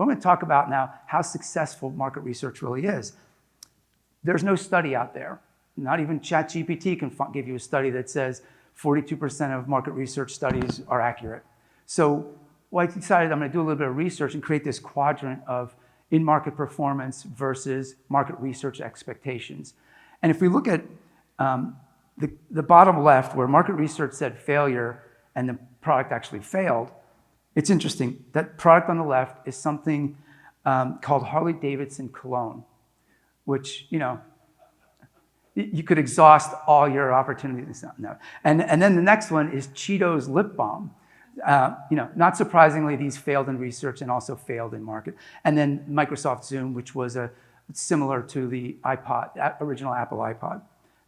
But I'm going to talk about now how successful market research really is. There's no study out there. Not even ChatGPT can give you a study that says 42% of market research studies are accurate. So I decided I'm going to do a little bit of research and create this quadrant of in-market performance versus market research expectations. And if we look at the bottom left, where market research said failure and the product actually failed, it's interesting. That product on the left is something called Harley-Davidson cologne, which, you could exhaust all your opportunities. No. And then the next one is Cheetos lip balm. Not surprisingly, these failed in research and also failed in market. And then Microsoft Zoom, which was similar to the original Apple iPod.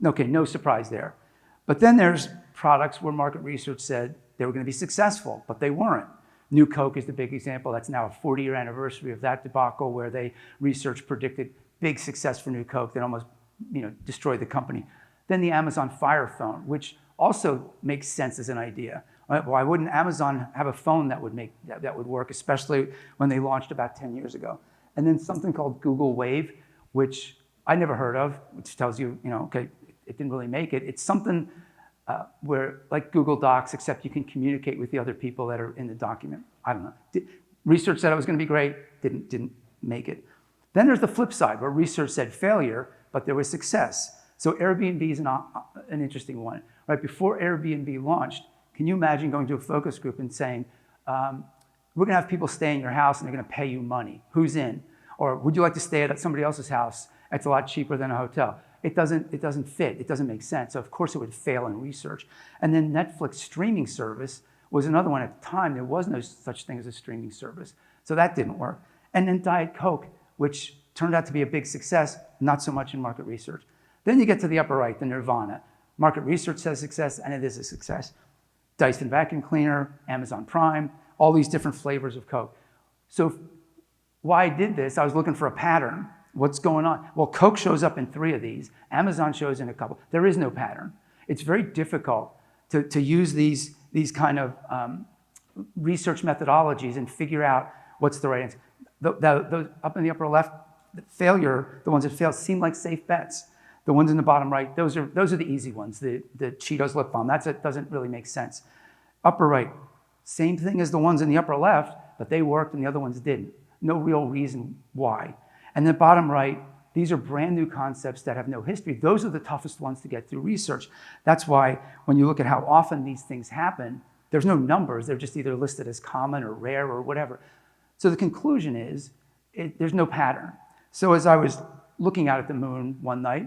Okay, no surprise there. But then there's products where market research said they were going to be successful, but they weren't. New Coke is the big example. That's now a 40-year anniversary of that debacle where research predicted big success for New Coke that almost destroyed the company. Then the Amazon Fire phone, which also makes sense as an idea. Why wouldn't Amazon have a phone that would work, especially when they launched about 10 years ago? And then something called Google Wave, which I never heard of, which tells you, okay, it didn't really make it. It's something where, like Google Docs, except you can communicate with the other people that are in the document. I don't know. Research said it was going to be great, didn't make it. Then there's the flip side, where research said failure, but there was success. So Airbnb is an interesting one. Right before Airbnb launched, can you imagine going to a focus group and saying, we're going to have people stay in your house and they're going to pay you money. Who's in? Or would you like to stay at somebody else's house? It's a lot cheaper than a hotel. It doesn't fit. It doesn't make sense. So of course it would fail in research. And then Netflix streaming service was another one. At the time, there was no such thing as a streaming service. So that didn't work. And then Diet Coke, which turned out to be a big success, not so much in market research. Then you get to the upper right, the Nirvana. Market research says success, and it is a success. Dyson vacuum cleaner, Amazon Prime, all these different flavors of Coke. So why I did this, I was looking for a pattern. What's going on? Well, Coke shows up in 3 of these. Amazon shows in a couple. There is no pattern. It's very difficult to use these kind of research methodologies and figure out what's the right answer. Those up in the upper left, the ones that fail seem like safe bets. The ones in the bottom right, those are the easy ones. The Cheetos lip balm, doesn't really make sense. Upper right, same thing as the ones in the upper left, but they worked and the other ones didn't. No real reason why. And the bottom right, these are brand new concepts that have no history. Those are the toughest ones to get through research. That's why when you look at how often these things happen, there's no numbers. They're just either listed as common or rare or whatever. So the conclusion is there's no pattern. So as I was looking out at the moon one night,